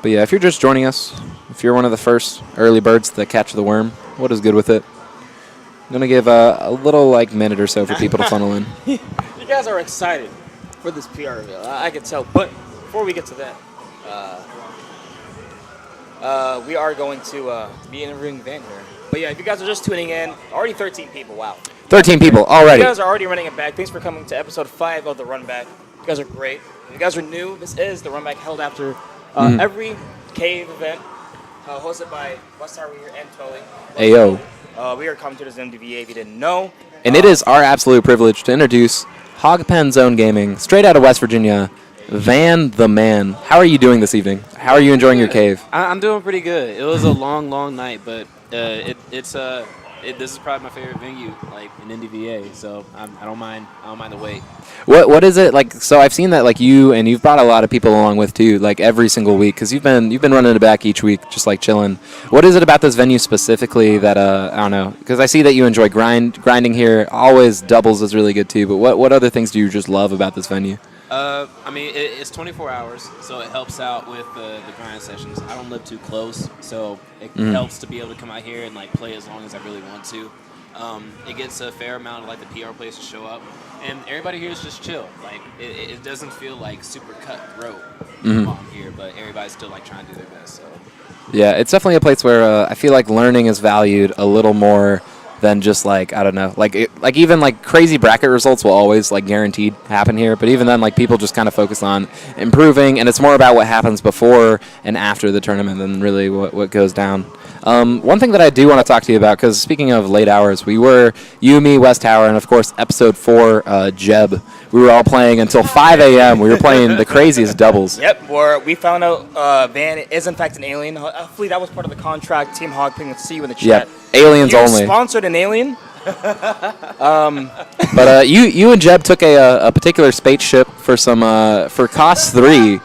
But yeah, if you're just joining us, if you're one of the first early birds that catch the worm, what is good with it? I'm going to give a little minute or so for people to funnel in. You guys are excited for this PR reveal. I can tell. But before we get to that, we are going to be interviewing Van here. But yeah, if you guys are just tuning in, already 13 people. Wow. 13 people already. You guys are already running it back. Thanks for coming to episode 5 of the Runback. You guys are great. If you guys are new, this is the Runback held after every cave event hosted by WesTweli and WesTweli. Ayo. We are coming to this MDVA if you didn't know. And it is our absolute privilege to introduce Hogpen Zone Gaming, straight out of West Virginia, Van the Man. How are you doing this evening? How are you enjoying your cave? I'm doing pretty good. It was a long night, but this is probably my favorite venue, in NDVA. So I don't mind the wait. What is it like? So I've seen that you've brought a lot of people along with too, every single week, because you've been running it back each week, just chilling. What is it about this venue specifically that I don't know? Because I see that you enjoy grinding here. Always doubles is really good too. But what other things do you just love about this venue? It's 24 hours, so it helps out with the grind sessions. I don't live too close, so it helps to be able to come out here and play as long as I really want to. It gets a fair amount of the PR players to show up, and everybody here is just chill. It doesn't feel super cutthroat while I'm here, but everybody's still trying to do their best. So yeah, it's definitely a place where I feel like learning is valued a little more than just I don't know, even crazy bracket results will always guaranteed happen here, but even then people just kind of focus on improving, and it's more about what happens before and after the tournament than really what goes down. One thing that I do want to talk to you about, because speaking of late hours, we were you, me, West Tower, and of course episode 4 Jeb. We were all playing until 5 a.m. We were playing the craziest doubles. Yep, where we found out Van is in fact an alien. Hopefully that was part of the contract. Team Hogping, let's see you in the chat. Yep, aliens you only. Sponsored an alien. But you and Jeb took a particular spaceship for for Cost 3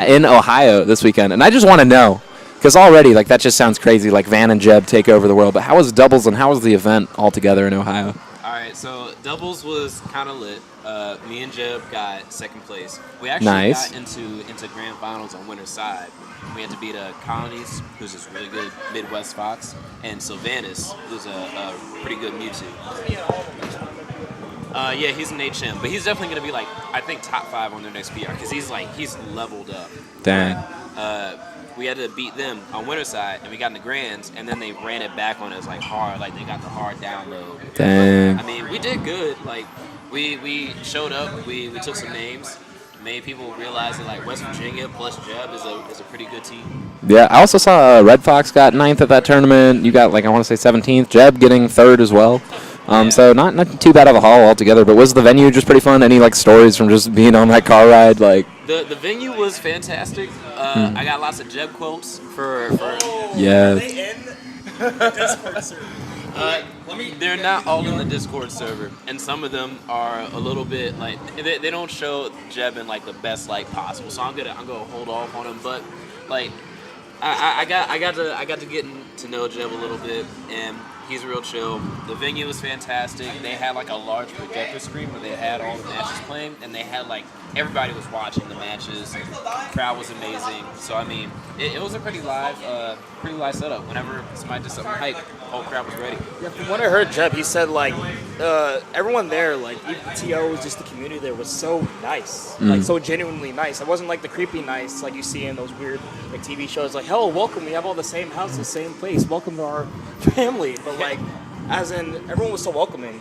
in Ohio this weekend, and I just want to know, because already that just sounds crazy. Van and Jeb take over the world, but how was doubles and how was the event altogether in Ohio? all right, so doubles was kind of lit. Me and Jeb got second place. We actually got into grand finals on winner's side. We had to beat Colonies, who's this really good Midwest Fox, and Sylvanas, who's a pretty good Mewtwo. Yeah, he's an HM, but he's definitely going to be I think top 5 on their next PR, because he's leveled up. Dang. We had to beat them on winner's side, and we got in the grands, and then they ran it back on us hard, they got the hard download. Dang. I mean, we did good. We showed up, we took some names, made people realize that West Virginia plus Jeb is a pretty good team. Yeah, I also saw Red Fox got 9th at that tournament. You got I want to say 17th. Jeb getting 3rd as well. So not too bad of a haul altogether. But was the venue just pretty fun? Any stories from just being on that car ride? The venue was fantastic. I got lots of Jeb quotes for yeah. They're not all in the Discord server, and some of them are a little bit they don't show Jeb in the best light possible. So I'm gonna hold off on them, but I got to get to know Jeb a little bit, and he's real chill. The venue was fantastic. They had a large projector screen where they had all the matches playing, and they had everybody was watching the matches. The crowd was amazing. So I mean, it was a pretty live setup. Whenever somebody did something hype, the whole crowd was ready. Yeah, from what I heard, Jeb, he said everyone there, even TOs, just the community there was so nice, so genuinely nice. It wasn't the creepy nice you see in those weird TV shows. Hell, welcome. We have all the same house, the same place. Welcome to our family. But as in, everyone was so welcoming.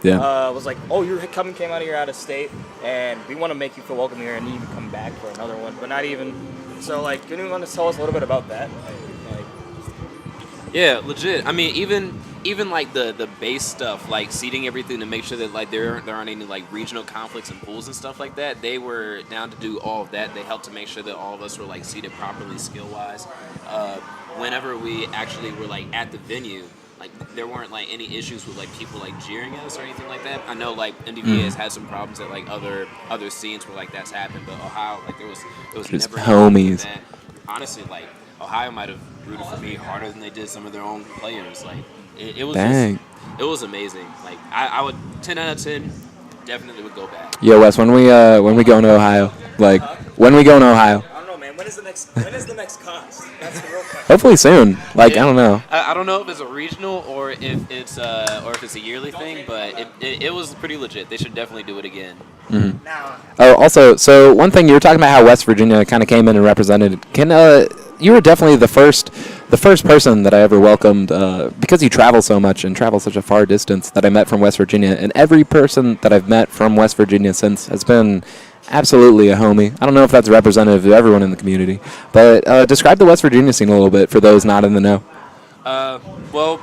Yeah. Was oh, you came out of here out of state, and we want to make you feel welcome here, and even come back for another one. But not even. So can you want to tell us a little bit about that? Yeah, legit. I mean, even the base stuff, seating everything to make sure that there aren't any regional conflicts and pools and stuff like that. They were down to do all of that. They helped to make sure that all of us were seated properly skill wise. Whenever we actually were at the venue, there weren't any issues with people jeering at us or anything like that. I know MDVA has had some problems at other scenes where that's happened, but Ohio there was just never homies. That. Honestly, Ohio might have rooted for me harder than they did some of their own players. It was Dang. It was amazing. I would 10 out of 10 definitely would go back. Yeah, Wes, when we go to Ohio, when we go to Ohio. I don't know, man. When is the next cost? That's the real question. Hopefully soon. Like, I don't know. I don't know if it's a regional or if it's a yearly thing, but it was pretty legit. They should definitely do it again. Mm-hmm. Now, Oh, also, so one thing you were talking about how West Virginia kind of came in and represented. You were definitely the first person that I ever welcomed because you travel so much and travel such a far distance that I met from West Virginia, and every person that I've met from West Virginia since has been absolutely a homie. I don't know if that's representative of everyone in the community, but describe the West Virginia scene a little bit for those not in the know. Well,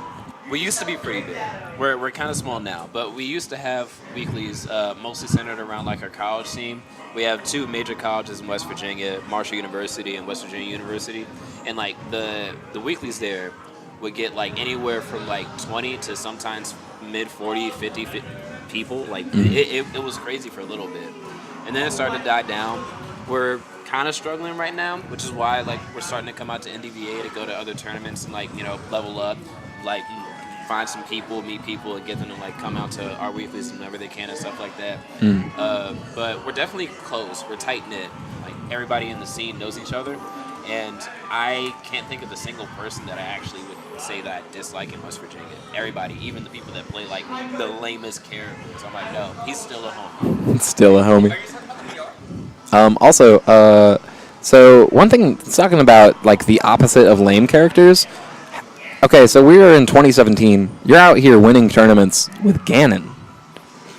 we used to be pretty big. We're kind of small now, but we used to have weeklies mostly centered around like our college scene. We have 2 major colleges in West Virginia, Marshall University and West Virginia University, and like the weeklies there would get like anywhere from like 20 to sometimes mid 40, 50 people. Like it was crazy for a little bit, and then it started to die down. We're kind of struggling right now, which is why like we're starting to come out to MDVA to go to other tournaments and like level up, like find some people, meet people, and get them to like come out to our weeklies whenever they can and stuff like that. But we're definitely close. We're tight knit. Like everybody in the scene knows each other, and I can't think of a single person that I actually would say that I dislike in West Virginia. Everybody, even the people that play like the lamest characters, I'm like, no, he's still a homie. Still a homie. Also, so one thing, talking about like the opposite of lame characters. Okay, so we were in 2017. You're out here winning tournaments with Ganon.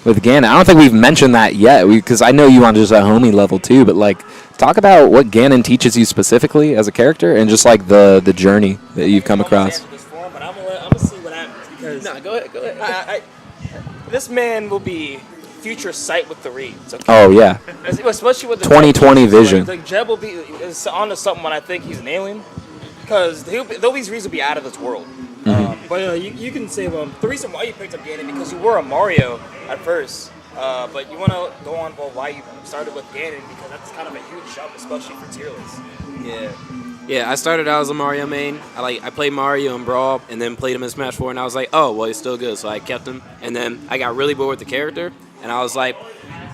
I don't think we've mentioned that yet, because I know you on just a homie level too. But like, talk about what Ganon teaches you specifically as a character, and just like the journey that you've come across. I'm gonna see what happens because. No, go ahead. This man will be future sight with the reads. Okay? Oh yeah, especially with the 2020 vision. Like Jeb will be onto something when I think he's an alien, because these reads will be out of this world. But you can say the reason why you picked up Ganon because you were a Mario at first, but you want to go on why you started with Ganon, because that's kind of a huge jump, especially for tier lists. Yeah, I started out as a Mario main. I played Mario in Brawl and then played him in Smash 4, and I was like, oh, well, he's still good, so I kept him. And then I got really bored with the character, and I was like,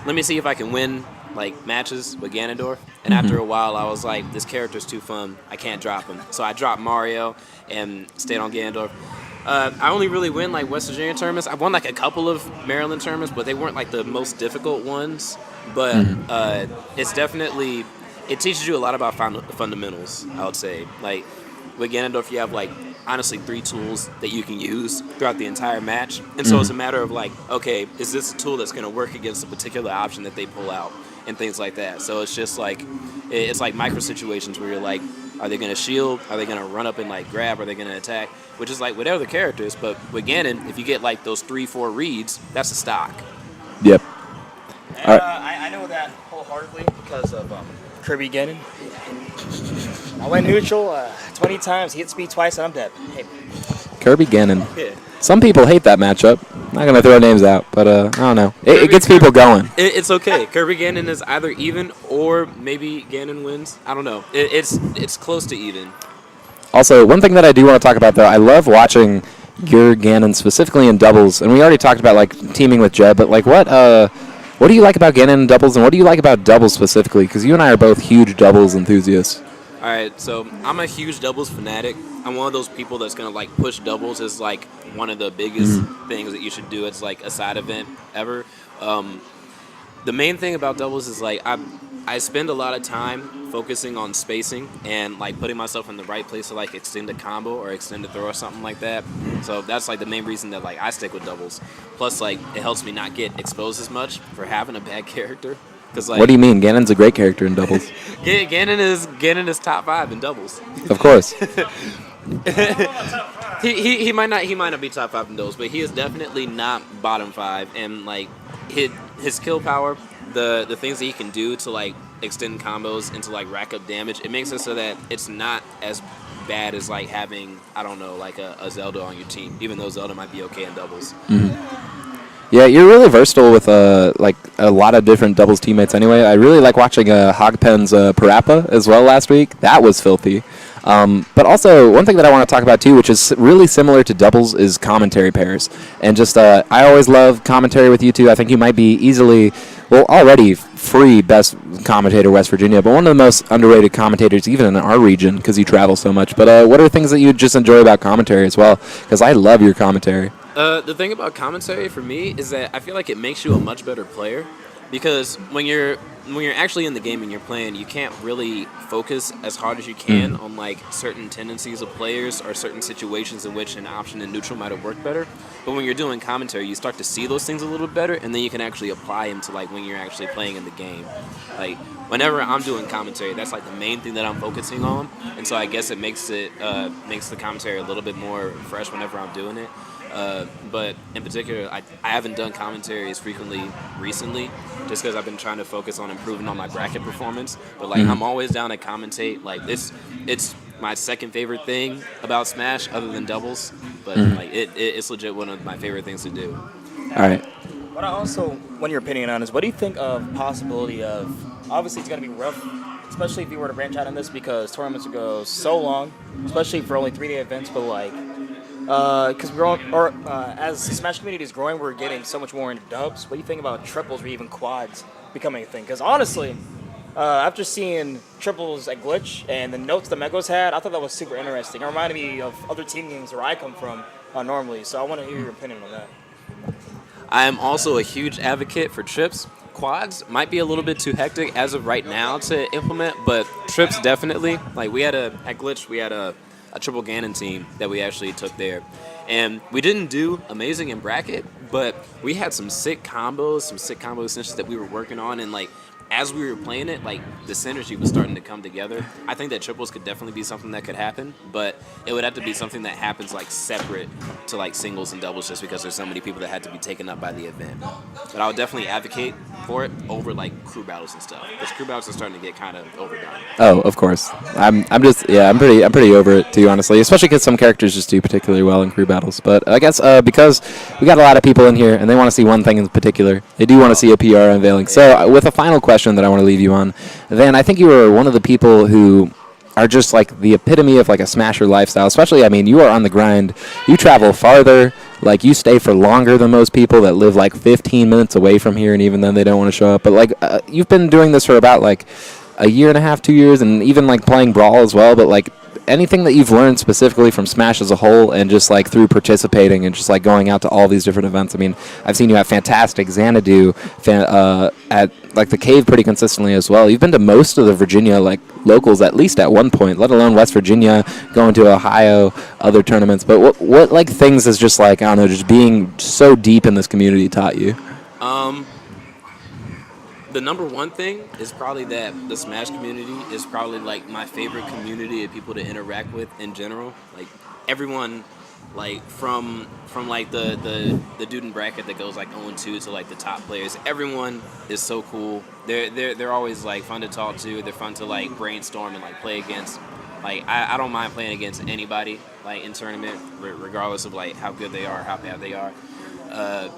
let me see if I can win like matches with Ganondorf. And after a while, I was like, this character's too fun. I can't drop him. So I dropped Mario and stayed on Ganondorf. I only really win like West Virginia tournaments. I won like a couple of Maryland tournaments, but they weren't like the most difficult ones. But it's definitely, it teaches you a lot about fundamentals, I would say. Like with Ganondorf, you have like honestly 3 tools that you can use throughout the entire match. And so it's a matter of like, okay, is this a tool that's going to work against a particular option that they pull out and things like that. So it's just like, it's like micro situations where you're like, are they going to shield? Are they going to run up and like grab? Are they going to attack? Which is like with other characters, but with Ganon, if you get like those 3-4 reads, that's a stock. Yep. And, I know that wholeheartedly because of Kirby Ganon. I went neutral 20 times, he hit speed twice, and I'm dead. Hey. Kirby Ganon. Yeah. Some people hate that matchup. Not gonna throw names out, but I don't know. It gets people going. It's okay. Kirby Ganon is either even or maybe Ganon wins. I don't know. It's close to even. Also, one thing that I do want to talk about though, I love watching your Ganon specifically in doubles, and we already talked about like teaming with Jeb, but like what do you like about Ganon in doubles, and what do you like about doubles specifically? Because you and I are both huge doubles enthusiasts. All right, so I'm a huge doubles fanatic. I'm one of those people that's gonna like push doubles as like one of the biggest things that you should do. It's like a side event ever. The main thing about doubles is like I spend a lot of time focusing on spacing and like putting myself in the right place to like extend a combo or extend a throw or something like that. So that's like the main reason that like I stick with doubles. Plus like it helps me not get exposed as much for having a bad character. Like, what do you mean? Ganon's a great character in doubles. Ganon is top 5 in doubles. Of course. he might not be top 5 in doubles, but he is definitely not bottom 5. And like his skill power, the things that he can do to like extend combos and to like rack up damage, it makes it so that it's not as bad as like having, I don't know, like a Zelda on your team, even though Zelda might be okay in doubles. Yeah, you're really versatile with like a lot of different doubles teammates. Anyway, I really like watching Hogpen's Parappa as well last week. That was filthy. But also, one thing that I want to talk about too, which is really similar to doubles, is commentary pairs. And just I always love commentary with you two. I think you might be easily, well, already free best commentator West Virginia, but one of the most underrated commentators even in our region because you travel so much. But what are things that you just enjoy about commentary as well? Because I love your commentary. The thing about commentary for me is that I feel like it makes you a much better player because when you're actually in the game and you're playing, you can't really focus as hard as you can on like certain tendencies of players or certain situations in which an option in neutral might have worked better. But when you're doing commentary, you start to see those things a little better, and then you can actually apply them to like when you're actually playing in the game. Like whenever I'm doing commentary, that's like the main thing that I'm focusing on, and so I guess it makes the commentary a little bit more fresh whenever I'm doing it. But in particular, I haven't done commentary as frequently recently just because I've been trying to focus on improving on my bracket performance. But like I'm always down to commentate. Like it's my second favorite thing about Smash other than doubles. But like it's legit one of my favorite things to do. All right. What I also want your opinion on is what do you think of possibility of, obviously it's going to be rough, especially if you were to branch out on this because tournaments would go so long, especially for only 3-day events, but like, because as the Smash community is growing, we're getting so much more into dubs. What do you think about triples or even quads becoming a thing? Because honestly, after seeing triples at Glitch and the notes the Megos had, I thought that was super interesting. It reminded me of other team games where I come from normally, so I want to hear your opinion on that. I am also a huge advocate for trips. Quads might be a little bit too hectic as of right now to implement, but trips definitely. Like at Glitch, we had a triple ganon team that we actually took there. And we didn't do amazing in bracket, but we had some sick combos essentially that we were working on, and like as we were playing it, like the synergy was starting to come together. I think that triples could definitely be something that could happen, but it would have to be something that happens like separate to like singles and doubles just because there's so many people that had to be taken up by the event. But I would definitely advocate for it over like crew battles and stuff because crew battles are starting to get kind of overdone. Oh, of course. I'm pretty over it too, honestly. Especially because some characters just do particularly well in crew battles. But I guess because we got a lot of people in here and they want to see one thing in particular, they do want to see a PR unveiling. So with a final question that I want to leave you on, Van, I think you were one of the people who are just like the epitome of like a Smasher lifestyle. Especially, I mean, you are on the grind. You travel farther. Like, you stay for longer than most people that live like 15 minutes away from here, and even then they don't want to show up. But like, you've been doing this for about like a year and a half, 2 years, and even like playing Brawl as well. But like, anything that you've learned specifically from Smash as a whole and just like through participating and just like going out to all these different events. I mean, I've seen you at Fantastic, Xanadu, at like the Cave pretty consistently as well. You've been to most of the Virginia like locals at least at one point, let alone West Virginia, going to Ohio, other tournaments. But what like things is just like, I don't know, just being so deep in this community taught you? The number one thing is probably that the Smash community is probably like my favorite community of people to interact with in general. Like everyone, like from like the dude in bracket that goes like 0-2 to like the top players. Everyone is so cool. They're always like fun to talk to. They're fun to like brainstorm and like play against. Like I don't mind playing against anybody like in tournament, regardless of like how good they are, how bad they are.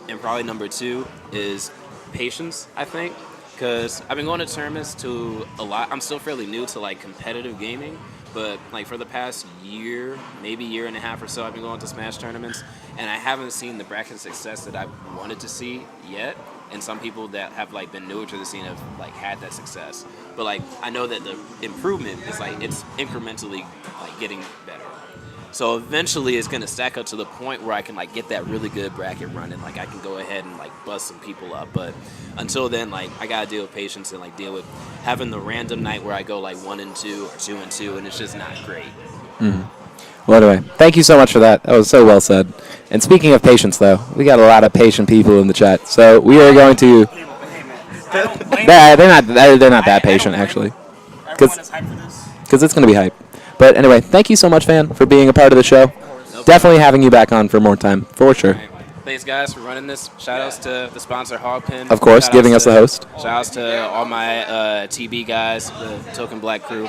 And probably number two is patience, I think. Because I've been going to tournaments to a lot. I'm still fairly new to like competitive gaming, but like for the past year, maybe year and a half or so, I've been going to Smash tournaments, and I haven't seen the bracket success that I wanted to see yet. And some people that have like been newer to the scene have like had that success. But like I know that the improvement is like it's incrementally like getting better. So eventually it's going to stack up to the point where I can like get that really good bracket run and like I can go ahead and like bust some people up. But until then, like I got to deal with patience and like deal with having the random night where I go like 1-2 or 2-2 and it's just not great. Well, anyway, thank you so much for that. That was so well said. And speaking of patience, though, we got a lot of patient people in the chat. So we are going to... they're not that patient, actually. Because it's going to be hype. But anyway, thank you so much, Van, for being a part of the show. Definitely having you back on for more time, for sure. Right. Thanks, guys, for running this. Shout-outs to the sponsor, Hogpen. Of course, giving us the host. Shout-outs to all my TB guys, the Token Black crew.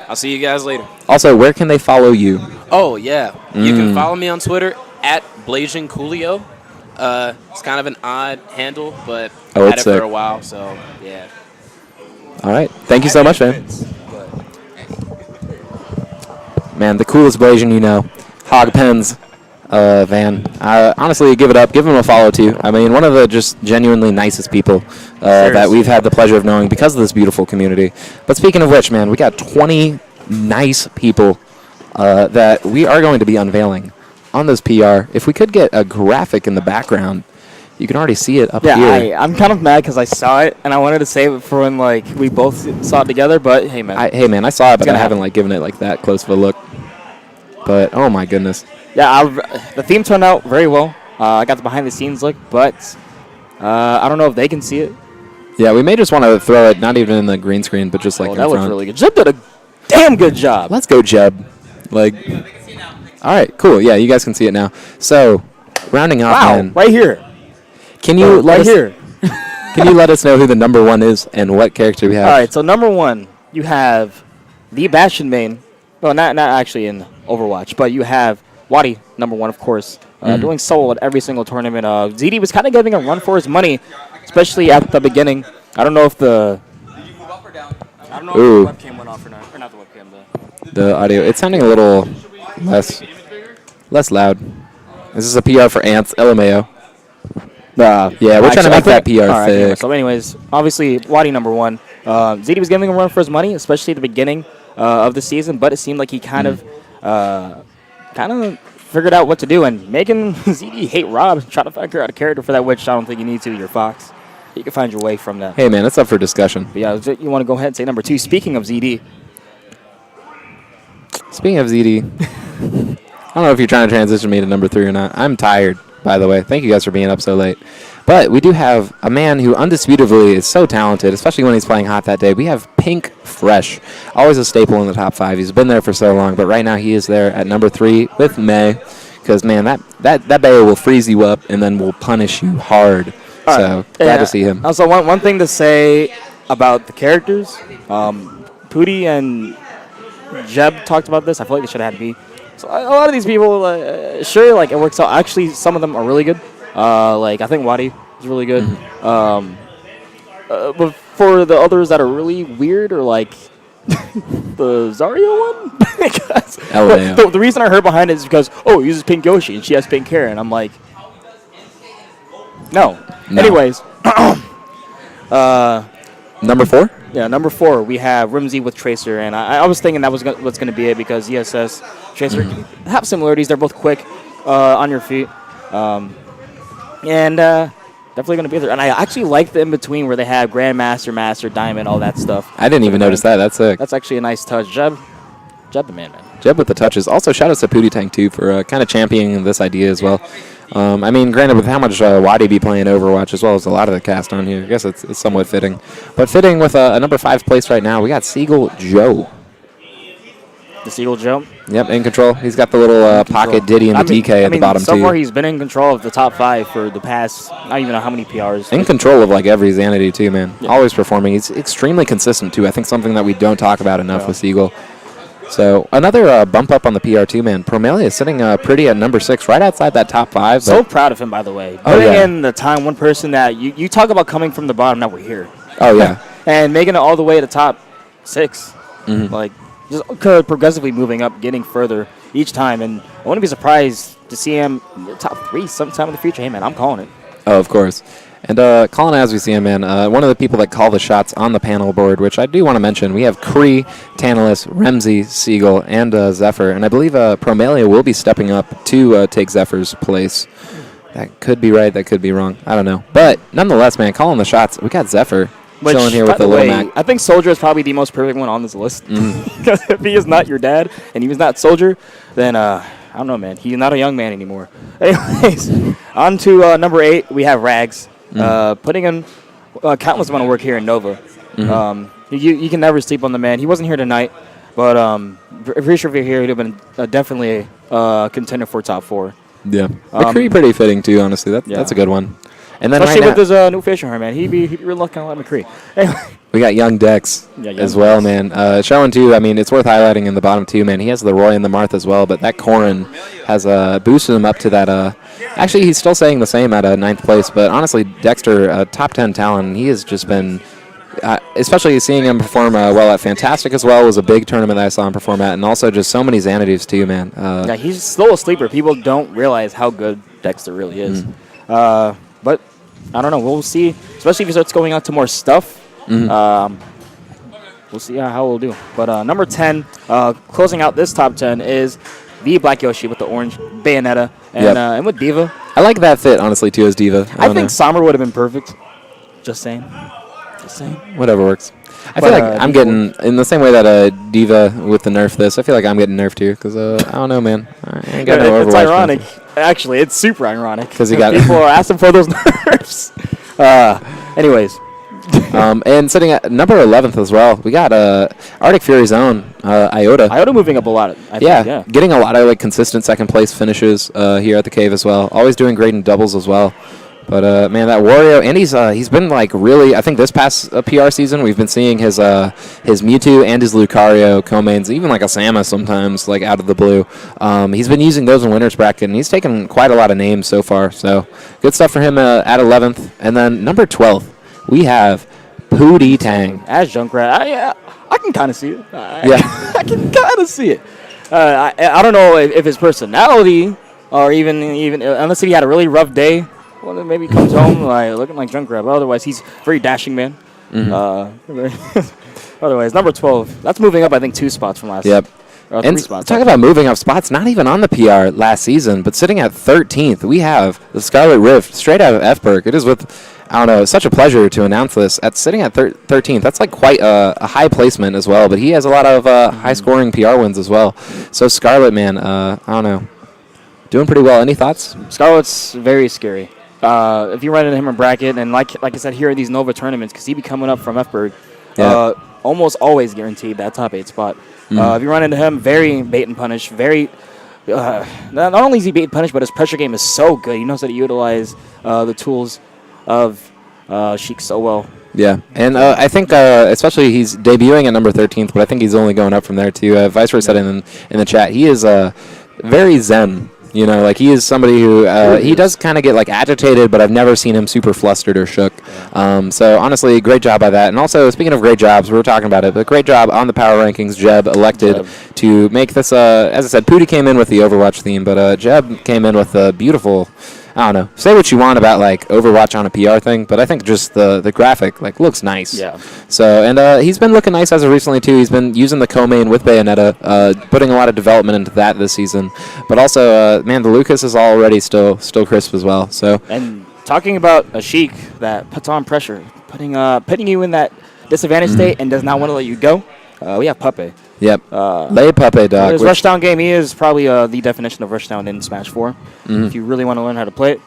I'll see you guys later. Also, where can they follow you? Oh, yeah. You can follow me on Twitter, @BlazingCoolio. It's kind of an odd handle, but Oh, I've had it's it for sick. a while, so yeah. All right. Thank you so much, man. Man, the coolest Blasian you know. Hog Pens. Van. Honestly, give it up. Give him a follow, too. I mean, one of the just genuinely nicest people that we've had the pleasure of knowing because of this beautiful community. But speaking of which, man, we got 20 nice people that we are going to be unveiling on this PR. If we could get a graphic in the background, you can already see it up here. Yeah, I'm kind of mad because I saw it, and I wanted to save it for when, like, we both saw it together, but hey, man. I saw it, but I haven't, happen. like, given it, like, that close of a look. But, oh, my goodness. Yeah, the theme turned out very well. I got the behind-the-scenes look, but I don't know if they can see it. Yeah, we may just want to throw it, not even in the green screen, but just, like, in that front. looked really good. Jeb did a damn good job. Let's go, Jeb. Like, all right, cool. Yeah, you guys can see it now. So, rounding off, Wow, man. right here. Can you let us, here. Can you let us know who the number one is and what character we have? All right, so number one, you have the Bastion main. Well, not actually in Overwatch, but you have Wadi, number one, of course, doing solo at every single tournament. ZD was kind of getting a run for his money, especially at the beginning. I don't know if the... Did you move up or down? I don't know if the webcam went off or not. Or not the webcam, The audio. It's sounding a little less loud. This is a PR for Ants, LMAO. Yeah, we're trying to make that PR all right, thick. anyway, so anyways, obviously, Wadi number one. ZD was getting a run for his money, especially at the beginning of the season, but it seemed like he kind of figured out what to do, and making ZD hate Rob, trying to figure out a character for that, which I don't think you need to. You're Fox. You can find your way from that. Hey, man, that's up for discussion. But yeah, you want to go ahead and say number two. Speaking of ZD. Speaking of ZD, I don't know if you're trying to transition me to number three or not. I'm tired, by the way. Thank you guys for being up so late. But we do have a man who undisputably is so talented, especially when he's playing hot that day. We have Pink Fresh, always a staple in the top five. He's been there for so long, but right now he is there at number three with May. Because, man, that Bayo will freeze you up and then will punish you hard. So, glad to see him. Also, one thing to say about the characters, Pooty and Jeb talked about this. I feel like they should have had B. So a lot of these people, sure, like it works out. Actually, some of them are really good. Like I think Wadi is really good. But for the others that are really weird, or like the Zarya one, because the reason I heard behind it is because he uses pink Yoshi and she has pink hair, and I'm like, no. Anyways, number four. Yeah, number four, we have Rimsey with Tracer, and I was thinking that was what's going to be it because ESS, Tracer have similarities. They're both quick on your feet, and definitely going to be there. And I actually like the in-between where they have Grandmaster, Master, Diamond, all that stuff. I didn't even notice that. That's sick. That's actually a nice touch. Jeb the man. Jeb with the touches. Also, shout out to Pooty Tank, too, for kind of championing this idea as well. I mean, granted, with how much Wadi be playing Overwatch, as well as a lot of the cast on here, I guess it's somewhat fitting. But fitting with a number 5 place right now, we got Seagull Joe. The Seagull Joe? Yep, in control. He's got the little pocket Diddy and the DK at the bottom, so too. far he's been in control of the top 5 for the past, I don't even know how many PRs. In control of, like, every Xanadu, too, man. Yeah. Always performing. He's extremely consistent, too. I think something that we don't talk about enough with Seagull. So, another bump up on the PR2, man. Promelia is sitting pretty at number 6, right outside that top 5. So proud of him, by the way. Putting in the time, one person that you talk about coming from the bottom, now we're here. Oh, yeah. And making it all the way to top 6. Like, just progressively moving up, getting further each time. And I wouldn't be surprised to see him in the top 3 sometime in the future. Hey, man, I'm calling it. Oh, of course. And calling as we see him, man, one of the people that call the shots on the panel board, which I do want to mention, we have Kree, Tantalus, Remzi, Seagull, and Zephyr. And I believe Promelia will be stepping up to take Zephyr's place. That could be right, that could be wrong. I don't know. But nonetheless, man, calling the shots, we got Zephyr chilling here with the little Mac. I think Soldier is probably the most perfect one on this list. Because if he is not your dad and he was not Soldier, then I don't know, man. He's not a young man anymore. Anyways, on to number 8, we have Rags. Putting in countless amount of work here in Nova. You can never sleep on the man. He wasn't here tonight, but pretty sure if you're here, he'd have been definitely a contender for top 4. Yeah. McCree pretty fitting, too, honestly. That's a good one. And then especially with his new facial hair, man. He'd be real lucky on McCree. Anyway, We got Young Dex as well, man. Showing, too, I mean, it's worth highlighting in the bottom, too, man. He has the Roy and the Marth as well, but that Corrin has boosted him up to that. Actually, he's still saying the same at 9th place, but honestly, Dexter, top 10 talent, he has just been... especially seeing him perform well at Fantastic as well was a big tournament that I saw him perform at, and also just so many Xanadu's too, man. Yeah, he's still a sleeper. People don't realize how good Dexter really is. But I don't know. We'll see, especially if he starts going out to more stuff. We'll see how we'll do. But number 10, closing out this top 10 is the Black Yoshi with the orange Bayonetta and with Diva. I like that fit, honestly, too, as Diva. I think Sommer would have been perfect. Just saying. Whatever works. I feel like I'm getting, in the same way that Diva with the nerf this, I feel like I'm getting nerfed here because, I don't know, man. I ain't got no Overwatch. It's ironic. Actually, it's super ironic. Because people are asking for those nerfs. Anyways. And sitting at number 11th as well, we got Arctic Fury's own Iota. Iota moving up a lot. I think, getting a lot of like consistent second place finishes here at the cave as well. Always doing great in doubles as well. But man, that Wario, and he's been like really. I think this past PR season, we've been seeing his Mewtwo and his Lucario co-mains, even like a Samus sometimes, like out of the blue. He's been using those in winners bracket, and he's taken quite a lot of names so far. So good stuff for him at 11th, and then number 12th, we have Pootie Tang as Junkrat. I can kind of see it. I can kind of see it. I don't know if his personality or even unless he had a really rough day. Well, then maybe he comes home like looking like Junkrat. But otherwise, he's very dashing, man. Otherwise, number 12. That's moving up, I think, 2 spots from last. Yep. Or 3 spots. Talk about moving up spots. Not even on the PR last season, but sitting at 13th, we have the Scarlet Rift straight out of F-Berg. It is with, I don't know, it's such a pleasure to announce this. At sitting at 13th, that's like quite a high placement as well. But he has a lot of high-scoring PR wins as well. So Scarlet, man, I don't know, doing pretty well. Any thoughts? Scarlet's very scary. If you run into him in bracket, and like I said, here are these Nova tournaments, because he be coming up from F-Berg, almost always guaranteed that top 8 spot. If you run into him, very bait and punish, very... not only is he bait and punish, but his pressure game is so good. He knows how to utilize the tools of Sheik so well. Yeah, and I think especially he's debuting at number 13th, but I think he's only going up from there too. Viceroy said in the chat, he is very zen. You know, like he is somebody who he does kind of get like agitated, but I've never seen him super flustered or shook. So honestly, great job by that. And also, speaking of great jobs, we were talking about it, but great job on the power rankings. Jeb elected to make this. As I said, Pootie came in with the Overwatch theme, but Jeb came in with a beautiful. I don't know. Say what you want about like Overwatch on a PR thing, but I think just the graphic like looks nice. Yeah. So and he's been looking nice as of recently too. He's been using the co-main with Bayonetta, putting a lot of development into that this season. But also, man, the Lucas is already still crisp as well. So and talking about a Sheik that puts on pressure, putting you in that disadvantage state and does not want to let you go. We have Puppet. Yep. Lay Puppet, dog. His rushdown game, he is probably the definition of rushdown in Smash 4. If you really want to learn how to play it.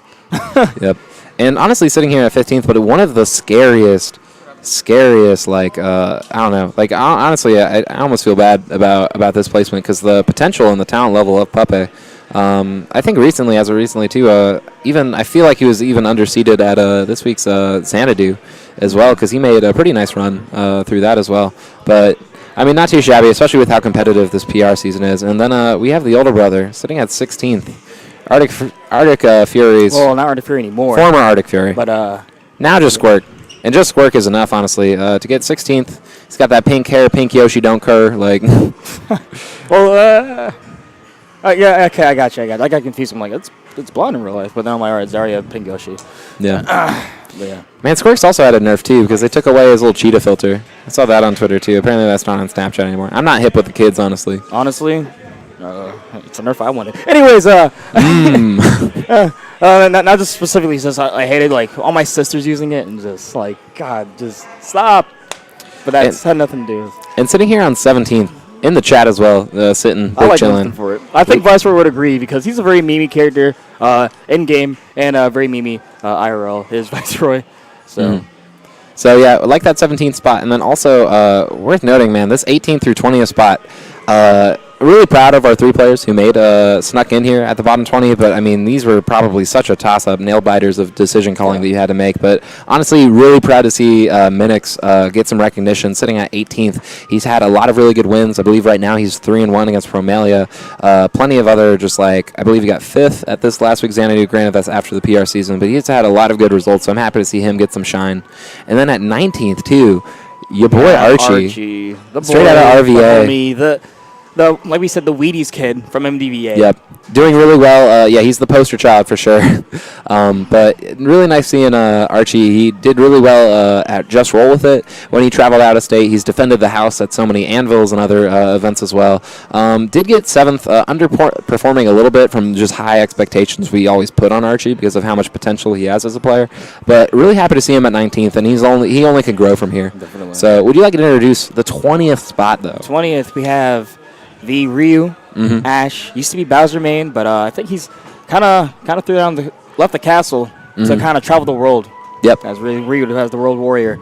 Yep. And honestly, sitting here at 15th, but one of the scariest, like, I don't know. Like, honestly, I almost feel bad about this placement because the potential and the talent level of Puppet. I think as of recently too, even I feel like he was even underseeded at this week's Xanadu as well because he made a pretty nice run through that as well. But I mean, not too shabby, especially with how competitive this PR season is. And then we have the older brother sitting at 16th, Arctic Furies. Well, not Arctic Fury anymore. Former Arctic Fury. But now just Squirk. And just Squirk is enough, honestly. To get 16th, he's got that pink hair, pink Yoshi, don't cur. Like, well, yeah, okay, I got you. I got confused. I'm like, it's blonde in real life, but then I'm like, all right, Zarya, pink Yoshi. Yeah. Yeah. Man, Squirk's also had a nerf too because they took away his little cheetah filter. I saw that on Twitter too. Apparently that's not on Snapchat anymore. I'm not hip with the kids, honestly. Honestly, it's a nerf I wanted. Anyways, not just specifically since I hated like all my sisters using it and just like God, just stop. But that's had nothing to do with. And sitting here on 17th in the chat as well, sitting, I like chilling for it. I think Viceroy would agree because he's a very memey character in game and very memey IRL is Viceroy. So. So yeah, like that 17th spot, and then also worth noting, man, this 18th through 20th spot. really proud of our 3 players who snuck in here at the bottom 20. But I mean, these were probably such a toss-up, nail biters of decision calling that you had to make. But honestly, really proud to see Minix get some recognition, sitting at 18th. He's had a lot of really good wins. I believe right now he's 3-1 against Promalia. Plenty of other, just like I believe he got 5th at this last week's Xanadu. Granted, that's after the PR season, but he's had a lot of good results. So I'm happy to see him get some shine. And then at 19th too. Your boy Archie. The straight out of RVA. The like we said, the Wheaties kid from MDVA. Yep, doing really well. Yeah, he's the poster child for sure. But really nice seeing Archie. He did really well at Just Roll With It when he traveled out of state. He's defended the house at so many anvils and other events as well. Did get 7th, underperforming a little bit from just high expectations we always put on Archie because of how much potential he has as a player. But really happy to see him at 19th, and he only can grow from here. Definitely. So would you like to introduce the 20th spot though? 20th, we have the Ryu, Ash. Used to be Bowser main, but I think he's kind of left the castle to kind of travel the world. Yep. As Ryu has the World Warrior.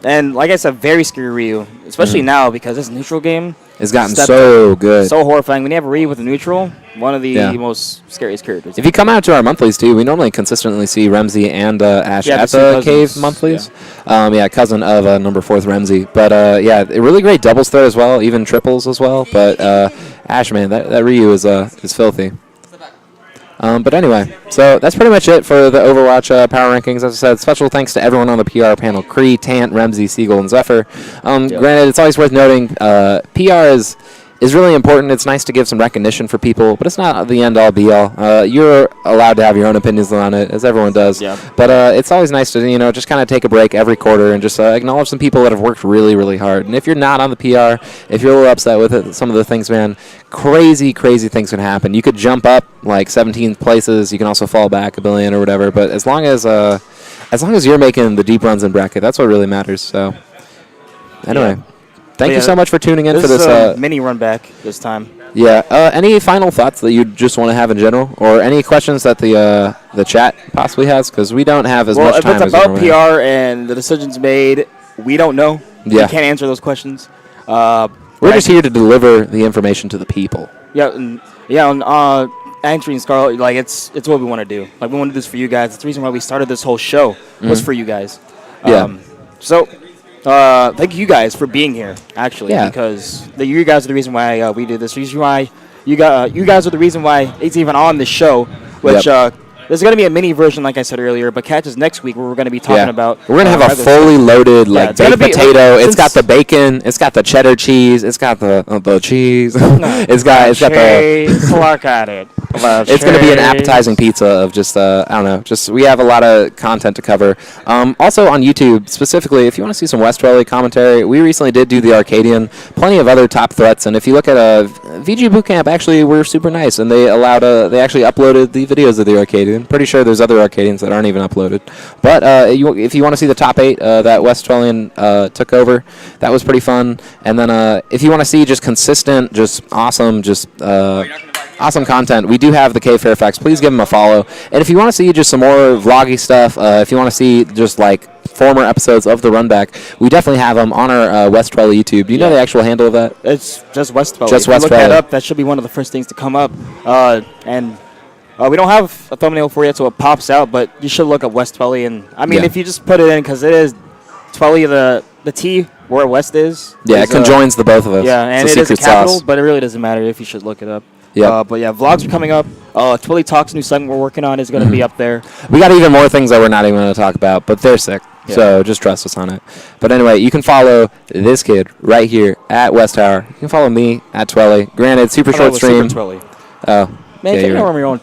And like I said, very scary Ryu, especially now because this neutral game has gotten so good. So horrifying. When you have Ryu with a neutral, one of the most scariest characters. If you come out to our monthlies, too, we normally consistently see Remzi and Ash at the Cave monthlies. Yeah, cousin of number 4th Remzi. But, yeah, a really great doubles throw as well, even triples as well. But Ash, man, that Ryu is filthy. But anyway, so that's pretty much it for the Overwatch power rankings. As I said, special thanks to everyone on the PR panel: Kree, Tant, Remzi, Siegel, and Zephyr. Granted, it's always worth noting PR is really important. It's nice to give some recognition for people, but it's not the end-all, be-all. You're allowed to have your own opinions on it, as everyone does. Yeah. But it's always nice to, just kind of take a break every quarter and just acknowledge some people that have worked really, really hard. And if you're not on the PR, if you're a little upset with it, some of the things, man, crazy, crazy things can happen. You could jump up like 17 places. You can also fall back a billion or whatever. But as long as you're making the deep runs in bracket, that's what really matters. So anyway. Yeah. Thank you so much for tuning in for this. This is a mini run back this time. Yeah. Any final thoughts that you just want to have in general, or any questions that the chat possibly has? Because we don't have as much time. Well, if it's about PR and the decisions made, we don't know. Yeah. We can't answer those questions. We're just here to deliver the information to the people. Yeah. Answering Scarlet, like it's what we want to do. Like we want to do this for you guys. It's the reason why we started this whole show was for you guys. So. Thank you guys for being here, actually, because you guys are the reason why we did this. The reason why you guys are the reason why it's even on this show, which there's going to be a mini version, like I said earlier, but catch us next week where we're going to be talking about. We're going to have a fully loaded baked potato. It's got the bacon. It's got the cheddar cheese. It's got the cheese. It's got the. Look at it. It's going to be an appetizing pizza of just I don't know. Just we have a lot of content to cover. Also on YouTube specifically, if you want to see some WesTweli commentary, we recently did do the Arcadian. Plenty of other top threats, and if you look at VG Bootcamp, actually were super nice, and they actually uploaded the videos of the Arcadian. Pretty sure there's other Arcadians that aren't even uploaded. But if you want to see the top 8 that WesTwelian took over, that was pretty fun. And then if you want to see just consistent, just awesome, awesome content, we do have the K Fairfax. Please give him a follow. And if you want to see just some more vloggy stuff, if you want to see just like former episodes of the Runback, we definitely have them on our WesTweli YouTube. Do you know the actual handle of that? It's just WesTweli. Just WesTweli. If you look that up, that should be one of the first things to come up. And we don't have a thumbnail for you, so it pops out, but you should look up WesTweli. And I mean, if you just put it in, because it is Tweli, the T where West is. Yeah, it conjoins the both of us. Yeah, and it is a capital, but it really doesn't matter if you should look it up. Yeah. But yeah, vlogs are coming up. Twili Talks, new segment we're working on, is going to be up there. We got even more things that we're not even going to talk about, but they're sick. Yeah. So just trust us on it. But anyway, you can follow this kid right here at West Tower. You can follow me at Tweli. Granted, super short stream. Super Tweli. Oh. Man, take it on your own.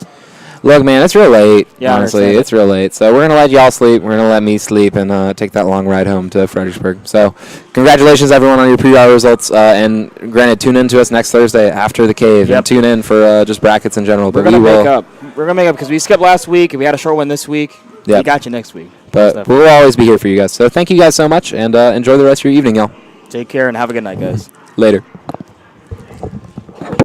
Look, man, it's real late. Yeah, honestly, it's real late. So we're going to let y'all sleep. We're going to let me sleep and take that long ride home to Fredericksburg. So congratulations, everyone, on your pre-hour results. And granted, tune in to us next Thursday after the cave. And tune in for just brackets in general. We're going to make up. We're going to make up because we skipped last week and we had a short one this week. Yep. We got you next week. But we'll always be here for you guys. So thank you guys so much, and enjoy the rest of your evening, y'all. Take care and have a good night, guys. Later.